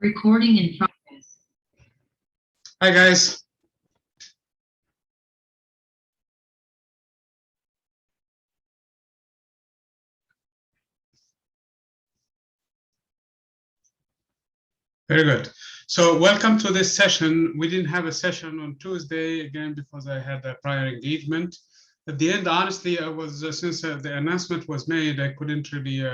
Recording in progress. Hi, guys. Very good. So welcome to this session. We didn't have a session on Tuesday, again, because I had a prior engagement. At the end, honestly, I was, since the announcement was made, I couldn't really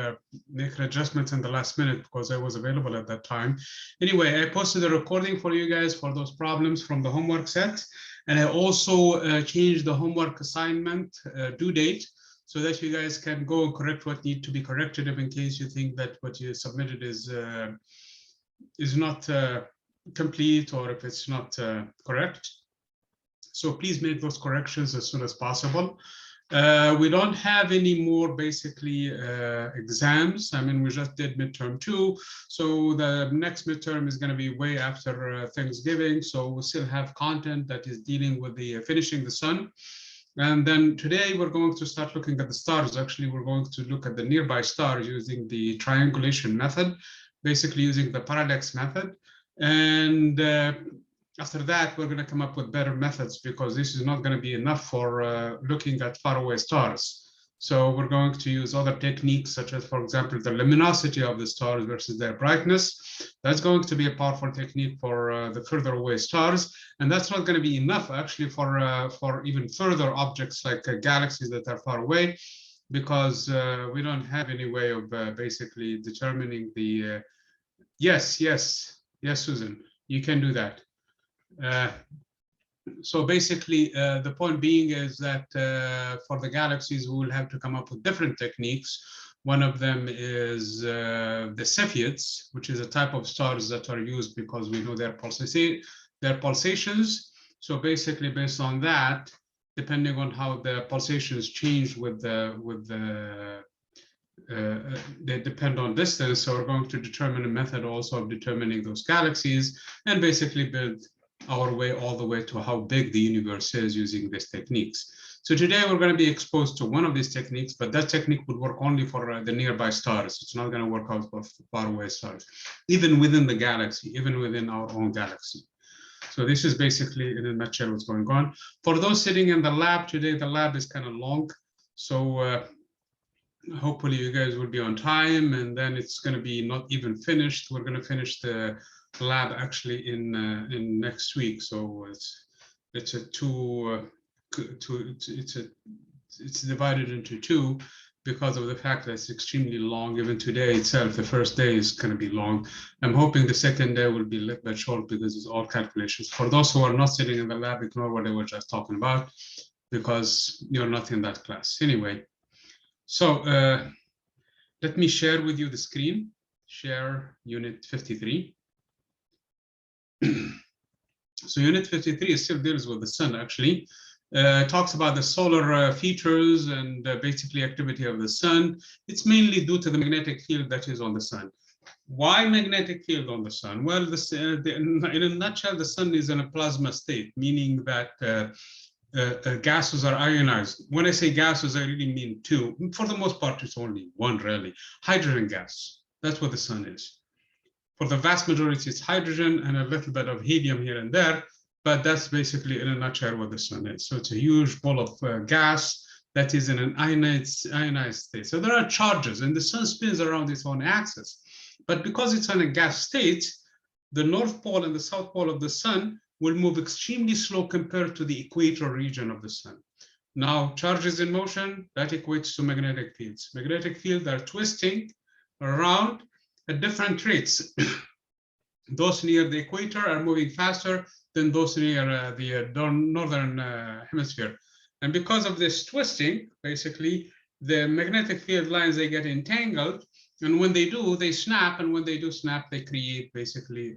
make adjustments in the last minute because I was available at that time. Anyway, I posted a recording for you guys for those problems from the homework set. And I also changed the homework assignment due date so that you guys can go and correct what needs to be corrected if in case you think that what you submitted is not complete or if it's not correct. So please make those corrections as soon as possible. We don't have any more basically exams. I mean, we just did midterm 2. So the next midterm is going to be way after Thanksgiving. So we still have content that is dealing with the finishing the sun. And then today we're going to start looking at the stars. Actually, we're going to look at the nearby stars using the triangulation method, basically using the parallax method. And after that, we're going to come up with better methods because this is not going to be enough for looking at faraway stars. So we're going to use other techniques such as, for example, the luminosity of the stars versus their brightness. That's going to be a powerful technique for the further away stars. And that's not going to be enough actually for even further objects like galaxies that are far away, because we don't have any way of basically determining the, yes, Susan, you can do that. So basically, the point being is that for the galaxies, we will have to come up with different techniques. One of them is the Cepheids, which is a type of stars that are used because we know their pulsations. So basically, based on that, depending on how the pulsations change they depend on distance. So we're going to determine a method also of determining those galaxies and basically build our way all the way to how big the universe is using these techniques. So today we're going to be exposed to one of these techniques, but that technique would work only for the nearby stars. It's not going to work out for faraway stars, even within the galaxy, even within our own galaxy. So this is basically in a nutshell what's going on. For those sitting in the lab today, the lab is kind of long. So hopefully you guys will be on time, and then it's going to be not even finished. We're going to finish the lab actually in next week. So it's divided into 2 because of the fact that it's extremely long. Even today itself, the first day is going to be long. I'm hoping the second day will be a little bit short because it's all calculations. For those who are not sitting in the lab, ignore what I was just talking about because you're not in that class. Anyway, so let me share with you the screen. Share unit 53. So unit 53 still deals with the sun, actually. Talks about the solar features and basically activity of the sun. It's mainly due to the magnetic field that is on the sun. Why magnetic field on the sun? Well, in a nutshell, the sun is in a plasma state, meaning that gases are ionized. When I say gases, I really mean 2. For the most part, it's only 1, really. Hydrogen gas. That's what the sun is. For the vast majority, it's hydrogen and a little bit of helium here and there, but that's basically in a nutshell what the sun is. So it's a huge ball of gas that is in an ionized state. So there are charges, and the sun spins around its own axis. But because it's in a gas state, the North Pole and the South Pole of the sun will move extremely slow compared to the equator region of the sun. Now, charges in motion, that equates to magnetic fields. Magnetic fields are twisting around at different rates. Those near the equator are moving faster than those near the northern hemisphere. And because of this twisting, basically, the magnetic field lines, they get entangled. And when they do, they snap. And when they do snap, they create basically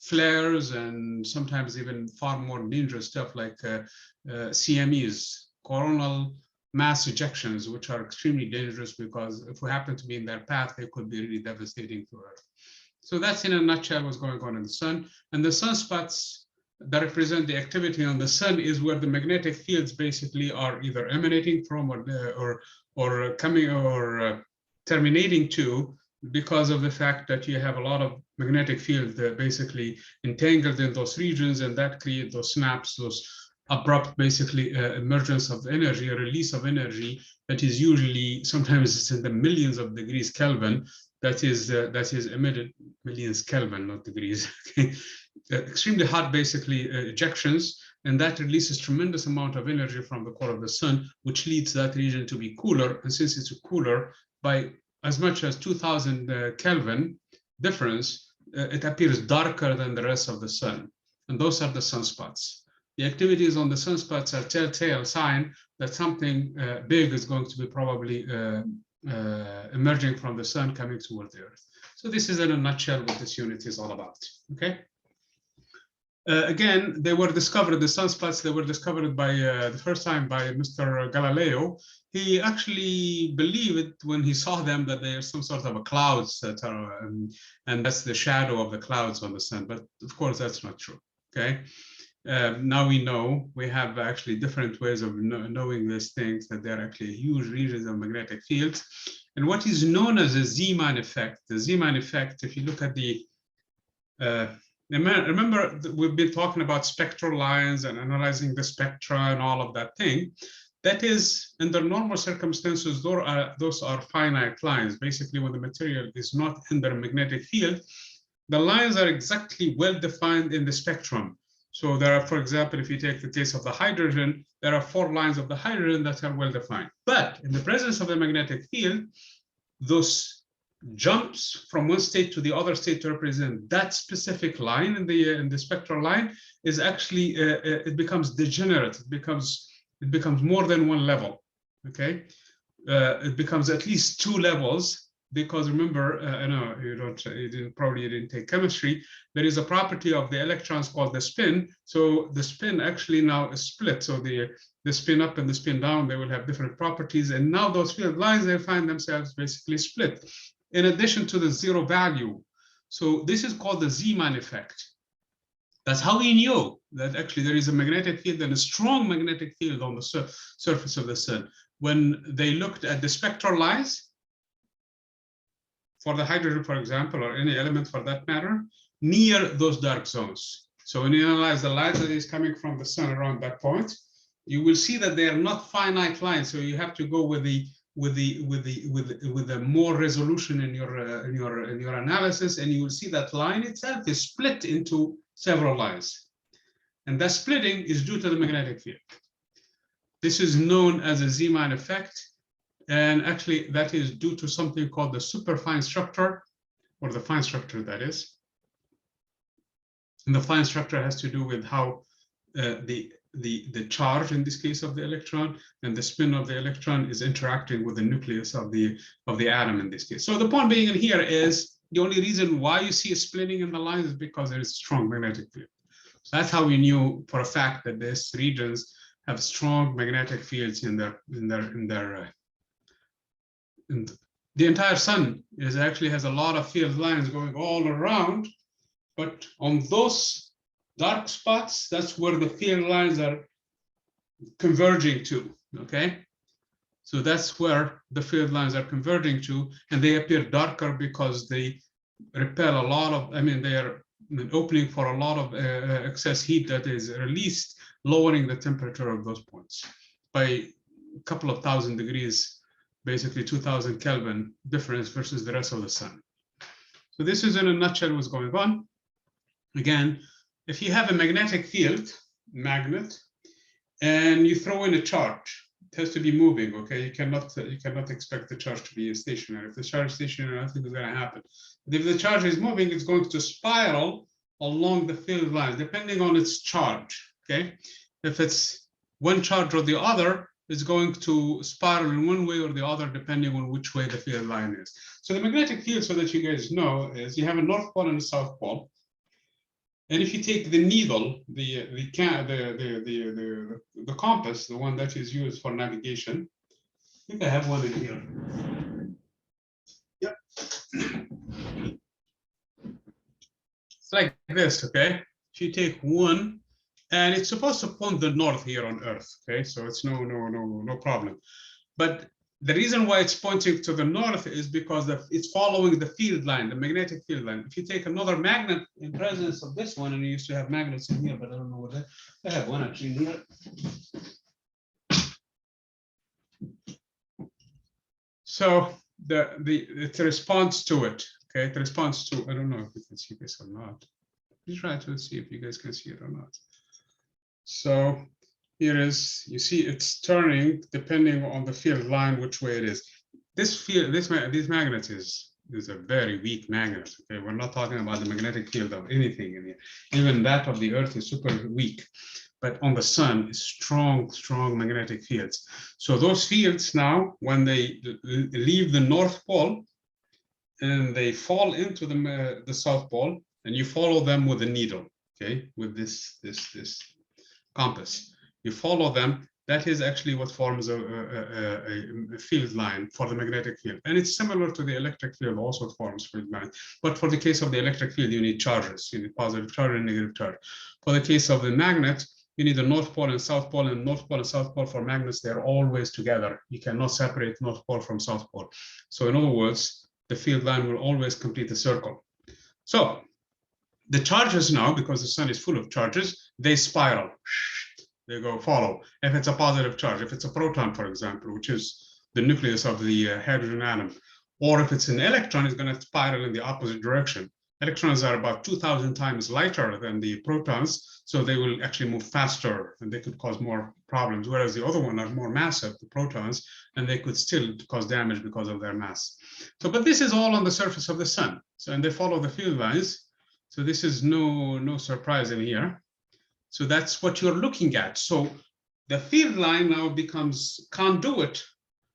flares and sometimes even far more dangerous stuff like CMEs, coronal mass ejections, which are extremely dangerous because if we happen to be in their path, they could be really devastating to Earth. So that's in a nutshell what's going on in the sun. And the sunspots that represent the activity on the sun is where the magnetic fields basically are either emanating from or coming or terminating to because of the fact that you have a lot of magnetic field basically entangled in those regions, and that create those snaps, those abrupt basically emergence of energy, a release of energy that is usually, sometimes it's in the millions of degrees Kelvin, that is emitted, millions Kelvin, not degrees, okay? Extremely hot basically ejections, and that releases tremendous amount of energy from the core of the sun, which leads that region to be cooler. And since it's cooler by as much as 2000 Kelvin difference, it appears darker than the rest of the sun. And those are the sunspots. The activities on the sunspots are telltale sign that something big is going to be probably emerging from the sun coming toward the earth. So this is in a nutshell what this unit is all about, okay? Again, they were discovered, the sunspots, they were discovered by the first time by Mr. Galileo. He actually believed when he saw them that they are some sort of a clouds that are, and that's the shadow of the clouds on the sun. But of course, that's not true, okay? Now we know, we have actually different ways of knowing these things, that they're actually huge regions of magnetic fields. And what is known as a Zeeman effect, the Zeeman effect, if you look at the, remember we've been talking about spectral lines and analyzing the spectra and all of that thing. That is, under normal circumstances, those are finite lines. Basically, when the material is not under a magnetic field, the lines are exactly well defined in the spectrum. So there are, for example, if you take the case of the hydrogen, there are 4 lines of the hydrogen that are well defined. But in the presence of the magnetic field, those jumps from one state to the other state to represent that specific line in the spectral line is actually it becomes degenerate. It becomes more than one level. Okay, it becomes at least 2 levels. Because remember, I know you didn't take chemistry. There is a property of the electrons called the spin. So the spin actually now is split. So the spin up and the spin down, they will have different properties. And now those field lines, they find themselves basically split, in addition to the zero value. So this is called the Zeeman effect. That's how we knew that actually there is a magnetic field and a strong magnetic field on the surface of the sun. When they looked at the spectral lines, for the hydrogen, for example, or any element for that matter, near those dark zones. So when you analyze the light that is coming from the sun around that point, you will see that they are not finite lines. So you have to go with the more resolution in your analysis, and you will see that line itself is split into several lines, and that splitting is due to the magnetic field. This is known as a Zeeman effect. And actually, that is due to something called the superfine structure, or the fine structure, that is. And the fine structure has to do with how the charge, in this case of the electron, and the spin of the electron is interacting with the nucleus of the atom in this case. So the point being in here is the only reason why you see a splitting in the lines is because there is strong magnetic field. So that's how we knew for a fact that these regions have strong magnetic fields in their and the entire sun actually has a lot of field lines going all around, but on those dark spots, that's where the field lines are converging to, okay? So that's where the field lines are converging to, and they appear darker because they repel a lot of, they are an opening for a lot of excess heat that is released, lowering the temperature of those points by a couple of thousand degrees, basically 2000 Kelvin difference versus the rest of the sun. So this is in a nutshell what's going on. Again, if you have a magnetic field, magnet, and you throw in a charge, it has to be moving, okay? You cannot expect the charge to be stationary. If the charge is stationary, nothing is going to happen. But if the charge is moving, it's going to spiral along the field lines, depending on its charge, okay? If it's one charge or the other, it's going to spiral in one way or the other, depending on which way the field line is. So the magnetic field, so that you guys know, is you have a North Pole and a South Pole. And if you take the needle, the compass, the one that is used for navigation, I think I have one in here. Yep. It's like this, okay? If you take one, and it's supposed to point the north here on Earth, okay? So it's no problem. But The reason why it's pointing to the north is because it's following the field line, the magnetic field line. If you take another magnet in presence of this one, and you used to have magnets in here, but I don't know what I have one actually in here. So it responds to it. Okay, it responds to, I don't know if you can see this or not. Let me try to see if you guys can see it or not. So here is, you see it's turning depending on the field line, which way it is. This magnet is a very weak magnet. Okay, we're not talking about the magnetic field of anything in here. Even that of the Earth is super weak, but on the sun is strong magnetic fields. So those fields now, when they leave the North Pole and they fall into the South Pole, and you follow them with a needle, okay, with this compass. You follow them, that is actually what forms a field line for the magnetic field. And it's similar to the electric field, also it forms field line. But for the case of the electric field, you need charges. You need positive charge and negative charge. For the case of the magnet, you need the North Pole and South Pole, and North Pole and South Pole for magnets, they're always together. You cannot separate North Pole from South Pole. So in other words, the field line will always complete the circle. So the charges now, because the sun is full of charges, they spiral. They go follow. If it's a positive charge, if it's a proton, for example, which is the nucleus of the hydrogen atom, or if it's an electron, it's going to spiral in the opposite direction. Electrons are about 2,000 times lighter than the protons, so they will actually move faster and they could cause more problems, whereas the other one are more massive, the protons, and they could still cause damage because of their mass. So, but this is all on the surface of the sun. So, and they follow the field lines. So this is no surprise in here. So that's what you're looking at. So the field line now becomes conduit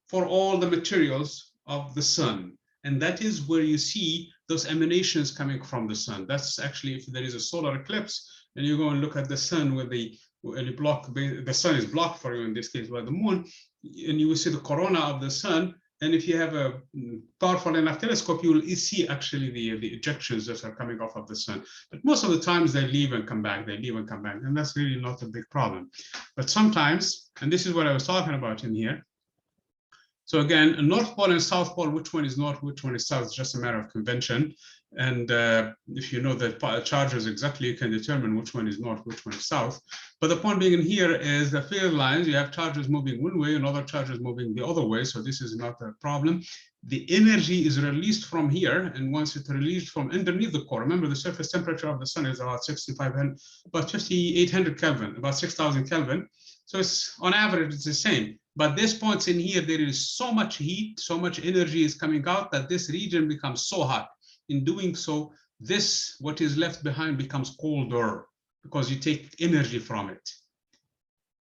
for all the materials of the sun. And that is where you see those emanations coming from the sun. That's actually, if there is a solar eclipse and you go and look at the sun with the sun is blocked for you in this case by the moon, and you will see the corona of the sun. And if you have a powerful enough telescope, you will see actually the ejections that are coming off of the sun. But most of the times they leave and come back, and that's really not a big problem. But sometimes, and this is what I was talking about in here. So again, a North Pole and South Pole, which one is north, which one is south, is just a matter of convention. And if you know the charges exactly, you can determine which one is north, which one is south. But the point being in here is the field lines, you have charges moving one way and other charges moving the other way. So this is not a problem. The energy is released from here. And once it's released from underneath the core, remember the surface temperature of the sun is about 6,500, about 5,800 Kelvin, about 6,000 Kelvin. So it's on average, it's the same. But this points in here, there is so much heat, so much energy is coming out that this region becomes so hot. In doing so, what is left behind becomes colder because you take energy from it.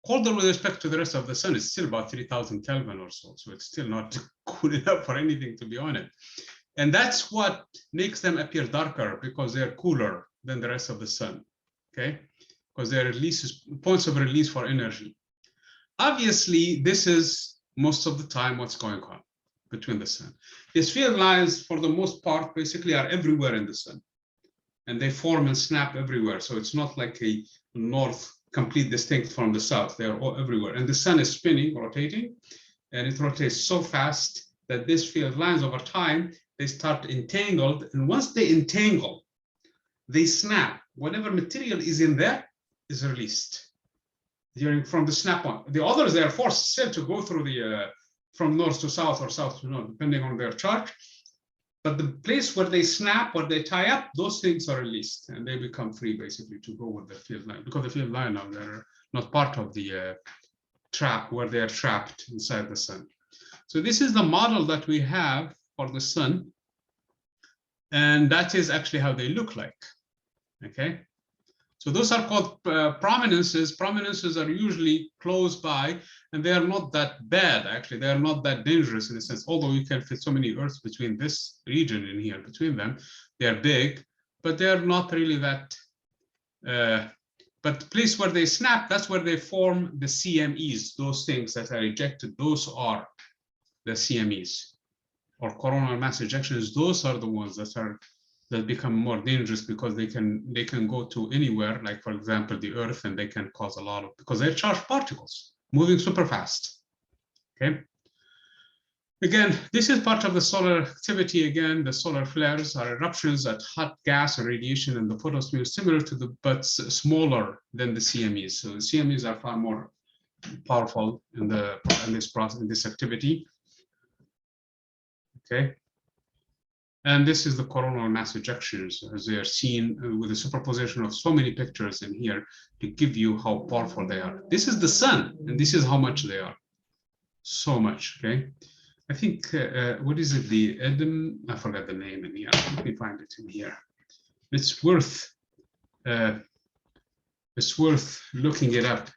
Colder with respect to the rest of the sun is still about 3,000 Kelvin or so. So it's still not cool enough for anything to be on it. And that's what makes them appear darker, because they're cooler than the rest of the sun, okay? Because they're points of release for energy. Obviously, this is most of the time what's going on between the sun. These field lines, for the most part, basically are everywhere in the sun. And they form and snap everywhere. So it's not like a north complete distinct from the south. They're all everywhere. And the sun is spinning, rotating, and it rotates so fast that these field lines over time, they start entangled. And once they entangle, they snap. Whatever material is in there is released from the snap on. The others, they are forced still to go through the from north to south or south to north, depending on their charge. But the place where they snap, where they tie up, those things are released and they become free basically to go with the field line, because the field line now, they're not part of the trap where they are trapped inside the sun. So this is the model that we have for the sun. And that is actually how they look like, okay? So those are called prominences. Prominences are usually close by, and they are not that bad, actually. They are not that dangerous in a sense, although you can fit so many Earths between this region in here, between them. They are big, but they are not really that. But the place where they snap, that's where they form the CMEs, those things that are ejected. Those are the CMEs, or coronal mass ejections. Those are the ones that become more dangerous, because they can go to anywhere, like for example the Earth, and they can cause a lot of, because they're charged particles moving super fast. Okay, Again, this is part of the solar activity. Again, the solar flares are eruptions at hot gas and radiation in the photosphere, similar to the, but smaller than the CMEs. So the CMEs are far more powerful in this process, in this activity. Okay. And this is the coronal mass ejections, as they are seen with a superposition of so many pictures in here to give you how powerful they are. This is the sun, and this is how much they are. So much, okay? I think, what is it, the Edom? I forgot the name in here. Let me find it in here. It's worth looking it up.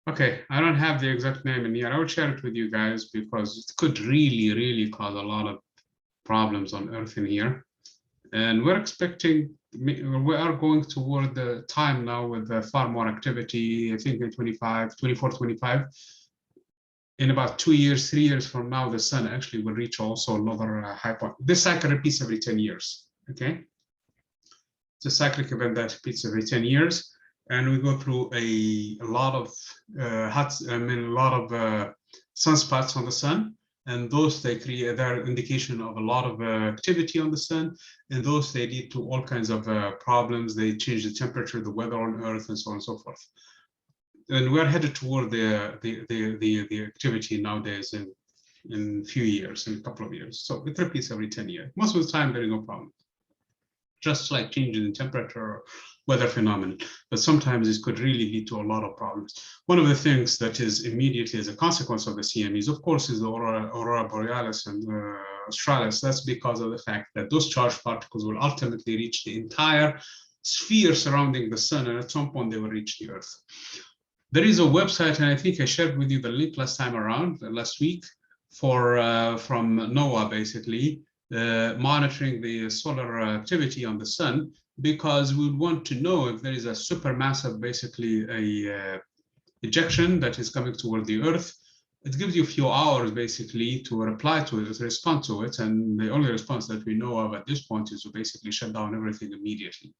Okay, I don't have the exact name in here. I will share it with you guys because it could really, really cause a lot of problems on Earth in here. And we're expecting, we are going toward the time now with far more activity. I think in 24, 25. In about 2 years, 3 years from now, the sun actually will reach also another high point. This cycle repeats every 10 years, okay? It's a cyclic event that repeats every 10 years. And we go through a lot of sunspots on the sun, and those they create their indication of a lot of activity on the sun, and those they lead to all kinds of problems. They change the temperature, the weather on Earth, and so on and so forth. And we're headed toward the activity nowadays in a few years, in a couple of years. So it repeats every 10 years. Most of the time, there is no problem. Just like changes in temperature or weather phenomenon, but sometimes this could really lead to a lot of problems. One of the things that is immediately as a consequence of the CMEs, of course, is the aurora borealis and australis. That's because of the fact that those charged particles will ultimately reach the entire sphere surrounding the sun, and at some point they will reach the Earth. There is a website, and I think I shared with you the link last time around, last week, for from NOAA, basically, monitoring the solar activity on the sun, because we want to know if there is a supermassive, basically a ejection that is coming toward the Earth. It gives you a few hours basically to reply to it, to respond to it, and the only response that we know of at this point is to basically shut down everything immediately.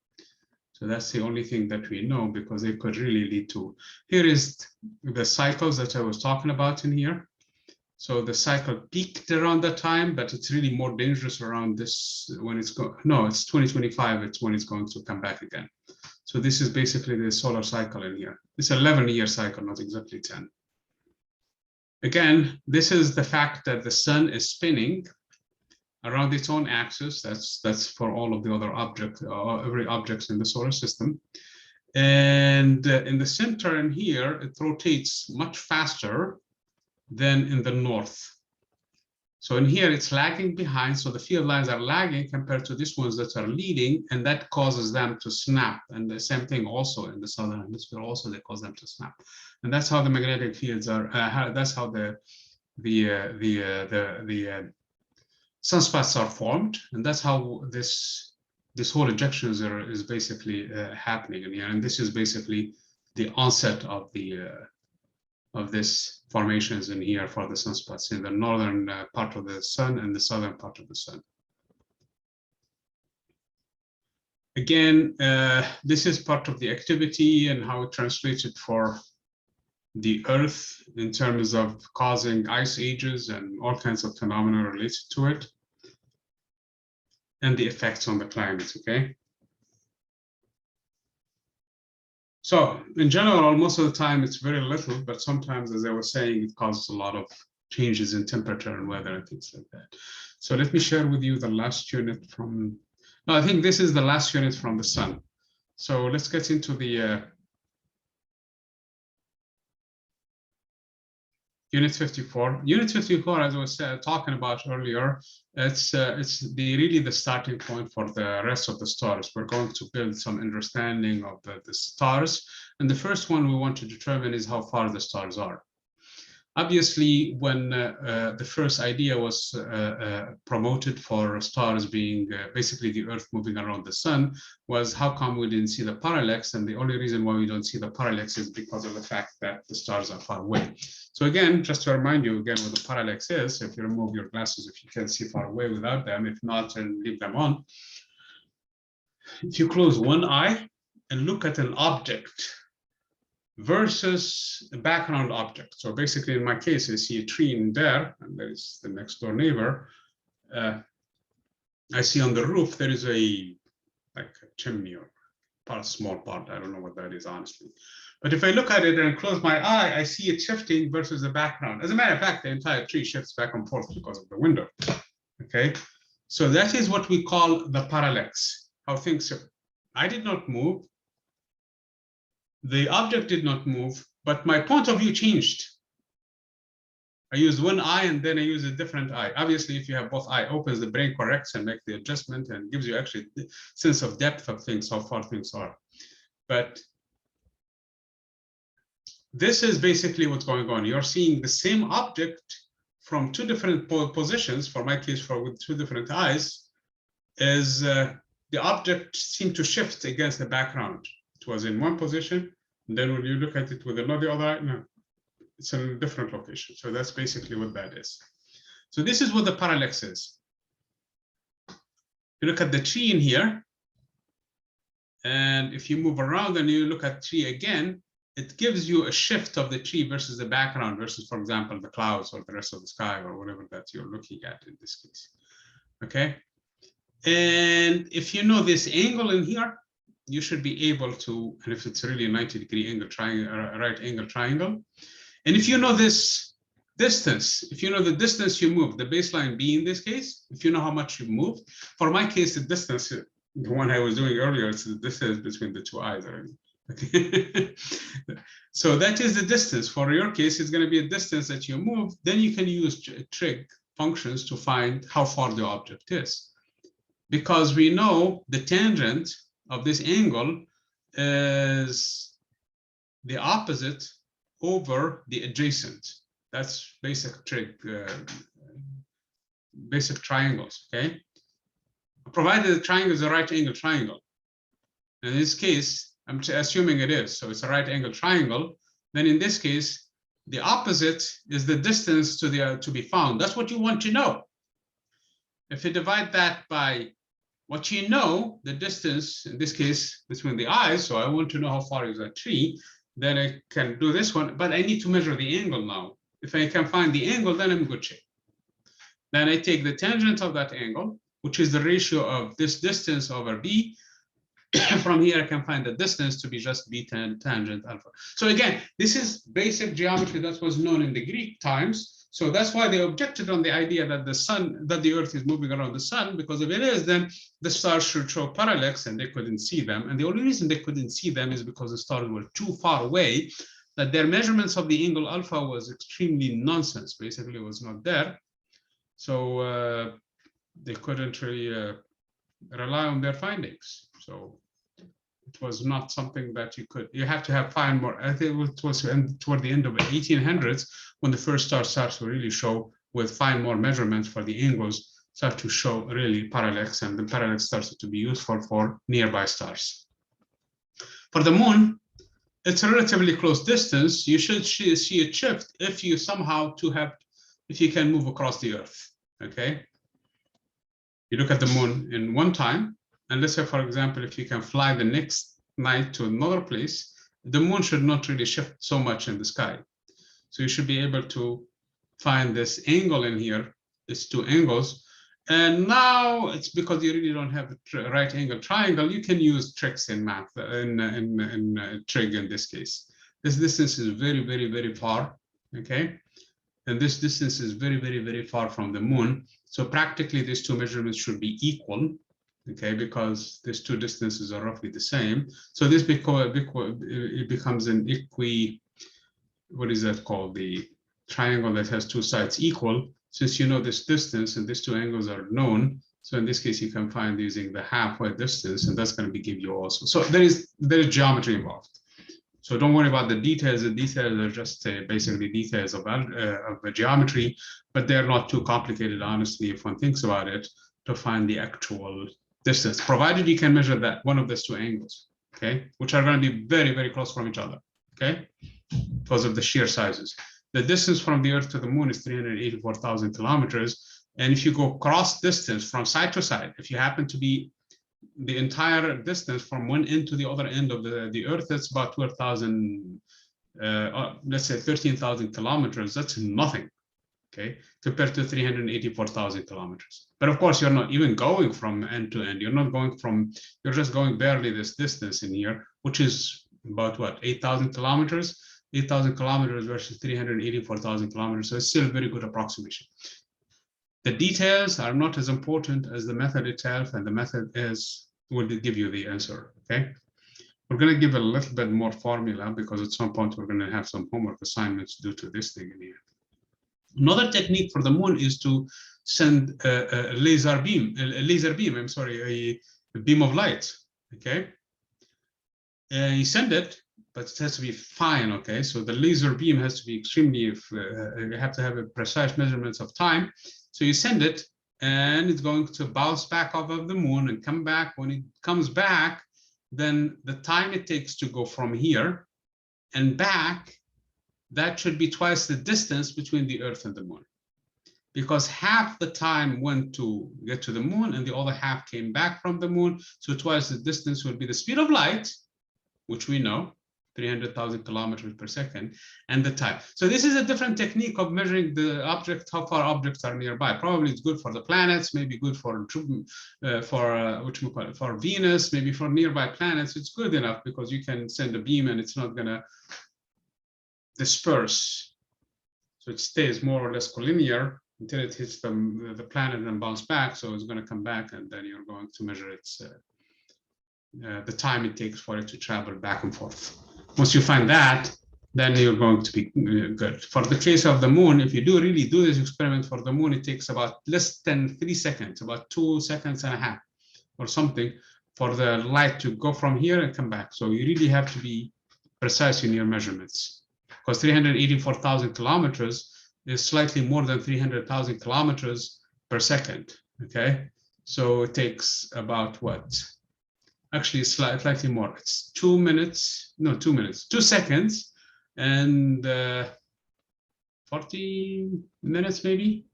So that's the only thing that we know, because it could really lead to. Here is the cycles that I was talking about in here. So the cycle peaked around that time, but it's really more dangerous around this when it's going. No, it's 2025. It's when it's going to come back again. So this is basically the solar cycle in here. It's an 11-year cycle, not exactly 10. Again, this is the fact that the sun is spinning around its own axis. That's for all of the other objects, every object in the solar system. And in the center in here, it rotates much faster than in the north. So in here, it's lagging behind. So the field lines are lagging compared to these ones that are leading, and that causes them to snap. And the same thing also in the southern hemisphere, also they cause them to snap. And that's how the magnetic fields are. That's how the sunspots are formed, and that's how this whole ejections is basically happening in here. And this is basically the onset of this formations in here for the sunspots in the northern part of the sun and the southern part of the sun. Again, this is part of the activity and how it translated for the Earth in terms of causing ice ages and all kinds of phenomena related to it, and the effects on the climate, okay? So in general, most of the time it's very little, but sometimes, as I was saying, it causes a lot of changes in temperature and weather and things like that. So let me share with you the last unit from, no, I think this is the last unit from the sun. So let's get into the Unit 54. Unit 54, as I was talking about earlier, it's really the starting point for the rest of the stars. We're going to build some understanding of the stars. And the first one we want to determine is how far the stars are. Obviously, when the first idea was promoted for stars being basically the Earth moving around the sun, was how come we didn't see the parallax? And the only reason why we don't see the parallax is because of the fact that the stars are far away. So again, just to remind you again what the parallax is, if you remove your glasses, if you can see far away without them, if not, then leave them on. If you close one eye and look at an object versus a background object. So basically, in my case, I see a tree in there, and there is the next door neighbor. I see on the roof, there is like a chimney or part, small part. I don't know what that is, honestly. But if I look at it and close my eye, I see it shifting versus the background. As a matter of fact, the entire tree shifts back and forth because of the window, okay? So that is what we call the parallax, how things are. I did not move. The object did not move, but my point of view changed. I used one eye and then I use a different eye. Obviously, if you have both eye opens, the brain corrects and makes the adjustment and gives you actually the sense of depth of things, how far things are. But this is basically what's going on. You're seeing the same object from two different positions. For my case, with two different eyes, is the object seemed to shift against the background. It was in one position, and then when you look at it with another eye, no, it's in a different location. So that's basically what that is. So this is what the parallax is. You look at the tree in here, and if you move around and you look at tree again, it gives you a shift of the tree versus the background versus, for example, the clouds or the rest of the sky or whatever that you're looking at in this case. Okay. And if you know this angle in here, you should be able to, and if it's really a 90-degree angle triangle, right angle triangle, and if you know this distance, if you know the distance you move, the baseline B in this case, if you know how much you moved, for my case, the distance, the one I was doing earlier, it's the distance between the two eyes already. Okay. So that is the distance. For your case, it's going to be a distance that you move. Then you can use trig functions to find how far the object is. Because we know the tangent of this angle is the opposite over the adjacent. That's basic trig, basic triangles, okay? Provided the triangle is a right angle triangle. In this case, I'm assuming it is, so it's a right angle triangle. Then in this case, the opposite is the distance to be found. That's what you want to know. If you divide that by what you know, the distance, in this case, between the eyes, so I want to know how far is that tree, then I can do this one, but I need to measure the angle now. If I can find the angle, then I'm in good shape. Then I take the tangent of that angle, which is the ratio of this distance over b. From here, I can find the distance to be just b tangent alpha. So again, this is basic geometry that was known in the Greek times. So that's why they objected on the idea that the Earth is moving around the sun, because if it is, then the stars should show parallax and they couldn't see them. And the only reason they couldn't see them is because the stars were too far away, that their measurements of the angle alpha was extremely nonsense. Basically, it was not there. So they couldn't really rely on their findings. So it was not something that you have to find more. I think it was toward the end of the 1800s when the first stars start to really show with find more measurements for the angles, start to show really parallax, and the parallax started to be useful for nearby stars. For the moon, it's a relatively close distance. You should see a shift if you somehow if you can move across the Earth, okay? You look at the moon in one time, and let's say, for example, if you can fly the next night to another place, the moon should not really shift so much in the sky. So you should be able to find this angle in here, these two angles. And now it's because you really don't have a right angle triangle, you can use tricks in math, in trig in this case. This distance is very, very, very far, okay? And this distance is very, very, very far from the moon. So practically these two measurements should be equal, okay, because these two distances are roughly the same. So this it becomes an what is that called? The triangle that has two sides equal. Since you know this distance and these two angles are known, so in this case you can find using the halfway distance, and that's going to give you also. So there is geometry involved. So don't worry about the details. The details are just basically details of geometry, but they're not too complicated, honestly, if one thinks about it, to find the actual distance, provided you can measure that one of those two angles, okay, which are going to be very, very close from each other, okay, because of the sheer sizes. The distance from the Earth to the Moon is 384,000 kilometers. And if you go cross distance from side to side, if you happen to be the entire distance from one end to the other end of the Earth, that's about 12,000, let's say 13,000 kilometers. That's nothing, okay, compared to 384,000 kilometers. But of course, you're not even going from end to end. You're not going from, you're just going barely this distance in here, which is about what, 8,000 kilometers? 8,000 kilometers versus 384,000 kilometers. So it's still a very good approximation. The details are not as important as the method itself, and the method will give you the answer, okay? We're going to give a little bit more formula because at some point we're going to have some homework assignments due to this thing in here. Another technique for the moon is to send a beam of light, okay? You send it, but it has to be fine, okay? So the laser beam has to be extremely, you have to have a precise measurements of time. So you send it, and it's going to bounce back off of the moon and come back. When it comes back, then the time it takes to go from here and back, that should be twice the distance between the Earth and the moon. Because half the time went to get to the moon and the other half came back from the moon. So twice the distance would be the speed of light, which we know, 300,000 kilometers per second, and the time. So this is a different technique of measuring the object, how far objects are nearby. Probably it's good for the planets, maybe good for Venus, maybe for nearby planets. It's good enough because you can send a beam and it's not gonna disperse. So it stays more or less collinear until it hits the planet and bounce back. So it's gonna come back, and then you're going to measure its the time it takes for it to travel back and forth. Once you find that, then you're going to be good. For the case of the moon, if you really do this experiment for the moon, it takes about less than 3 seconds, about 2.5 seconds or something, for the light to go from here and come back. So you really have to be precise in your measurements, because 384,000 kilometers is slightly more than 300,000 kilometers per second, okay? So it takes about what? Actually, slightly more. It's 2 minutes, no, 2 minutes, 2 seconds, and 40 minutes, maybe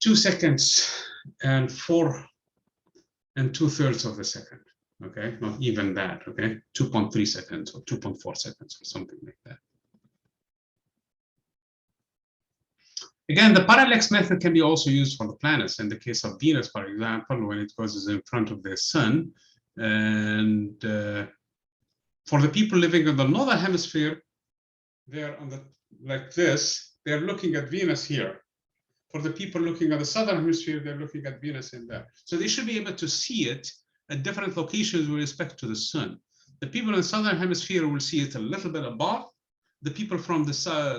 2 seconds and 4 2/3 of a second. Okay, not even that. Okay, 2.3 seconds or 2.4 seconds or something like that. Again, the parallax method can be also used for the planets. In the case of Venus, for example, when it goes in front of the sun, and for the people living in the northern hemisphere, they're on the like this. They're looking at Venus here. For the people looking at the southern hemisphere, they're looking at Venus in there. So they should be able to see it at different locations with respect to the sun. The people in the southern hemisphere will see it a little bit above. The people from the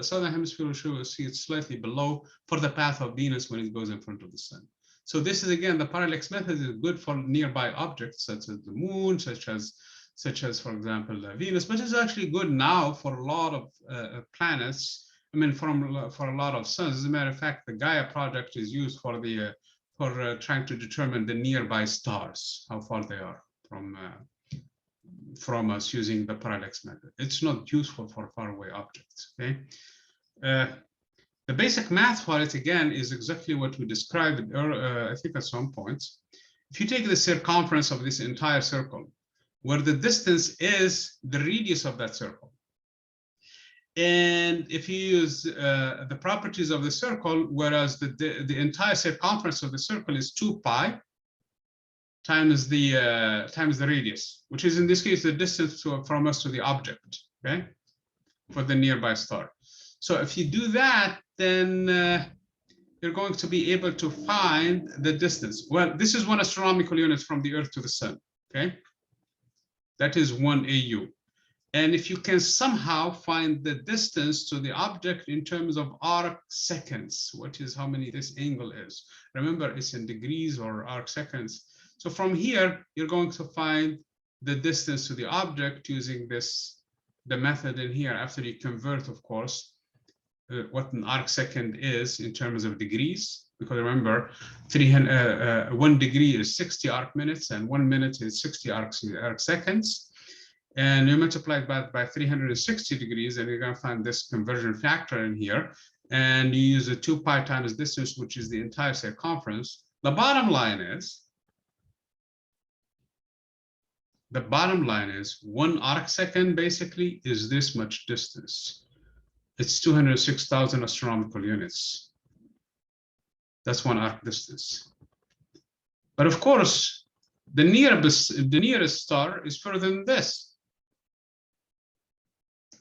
southern hemisphere will see it slightly below for the path of Venus when it goes in front of the sun. So this is, again, the parallax method is good for nearby objects such as the moon, such as for example Venus, but it's actually good now for a lot of planets. I mean, for a lot of suns. As a matter of fact, the Gaia project is used for trying to determine the nearby stars, how far they are from us using the parallax method. It's not useful for faraway objects. Okay. The basic math for it, again, is exactly what we described I think at some points. If you take the circumference of this entire circle, where the distance is the radius of that circle, and if you use the properties of the circle, whereas the entire circumference of the circle is 2 pi times the radius, which is in this case the distance from us to the object, okay, for the nearby star. So if you do that, then you're going to be able to find the distance. Well, this is 1 astronomical unit from the Earth to the sun, okay? That is 1 AU. And if you can somehow find the distance to the object in terms of arc seconds, which is how many this angle is. Remember, it's in degrees or arc seconds. So from here, you're going to find the distance to the object using the method in here, after you convert, of course, what an arc second is in terms of degrees, because remember, 1 degree is 60 arc minutes, and 1 minute is 60 arc seconds. And you multiply that by 360 degrees, and you're going to find this conversion factor in here. And you use the 2 pi times distance, which is the entire circumference. The bottom line is 1 arc second basically is this much distance. It's 206,000 astronomical units. That's 1 arc distance. But of course, the nearest star is further than this.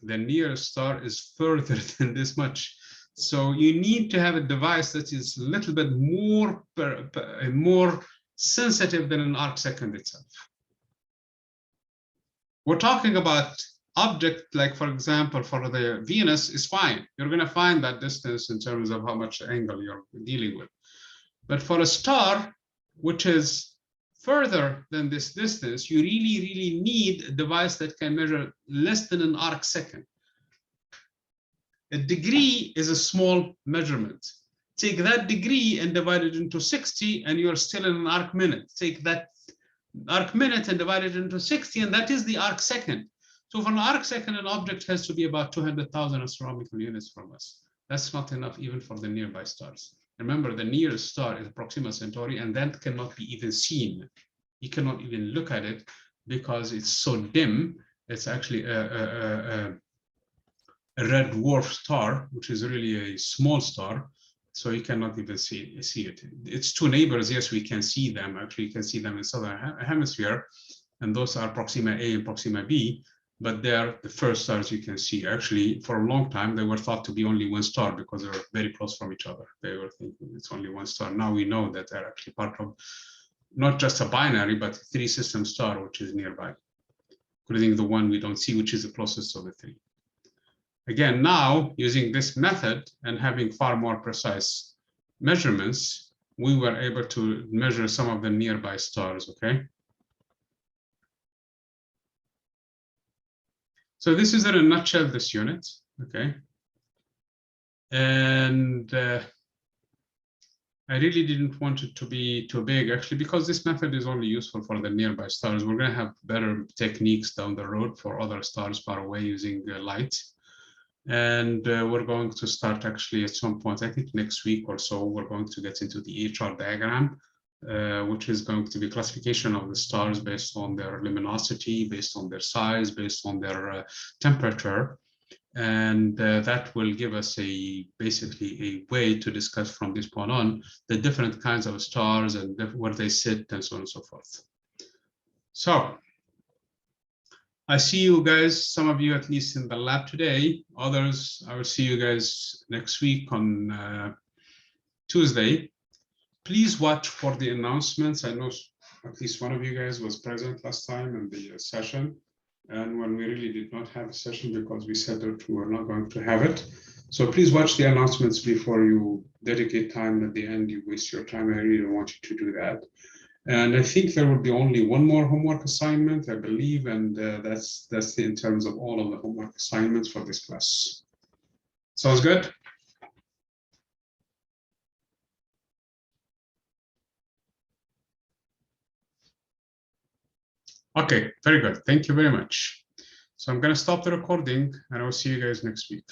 The nearest star is further than this much. So you need to have a device that is a little bit more sensitive than an arc second itself. We're talking about object, like for example, for the Venus is fine. You're going to find that distance in terms of how much angle you're dealing with. But for a star, which is further than this distance, you really need a device that can measure less than an arc second. A degree is a small measurement. Take that degree and divide it into 60, and you're still in an arc minute. Take that arc minute and divide it into 60, and that is the arc second. So for an arc second, an object has to be about 200,000 astronomical units from us. That's not enough even for the nearby stars. Remember, the nearest star is Proxima Centauri, and that cannot be even seen. You cannot even look at it because it's so dim. It's actually a red dwarf star, which is really a small star. So you cannot even see it. Its 2 neighbors, yes, we can see them. Actually, you can see them in southern hemisphere, and those are Proxima A and Proxima B. But they're the first stars you can see. Actually, for a long time, they were thought to be only 1 star because they were very close from each other. They were thinking it's only 1 star. Now we know that they're actually part of not just a binary, but a 3-system star, which is nearby, including the one we don't see, which is the closest of the 3. Again, now, using this method and having far more precise measurements, we were able to measure some of the nearby stars, okay? So this is in a nutshell, this unit, okay? And I really didn't want it to be too big, actually, because this method is only useful for the nearby stars. We're going to have better techniques down the road for other stars far away using light. And we're going to start actually at some point, I think next week or so, we're going to get into the HR diagram, which is going to be classification of the stars based on their luminosity, based on their size, based on their temperature. And that will give us basically a way to discuss from this point on the different kinds of stars and where they sit and so on and so forth. So I see you guys, some of you at least in the lab today, others, I will see you guys next week on Tuesday. Please watch for the announcements. I know at least one of you guys was present last time in the session, and when we really did not have a session because we said that we were not going to have it. So please watch the announcements before you dedicate time at the end, you waste your time. I really don't want you to do that. And I think there will be only one more homework assignment, I believe, and that's in terms of all of the homework assignments for this class. Sounds good? Okay, very good. Thank you very much. So I'm going to stop the recording, and I will see you guys next week.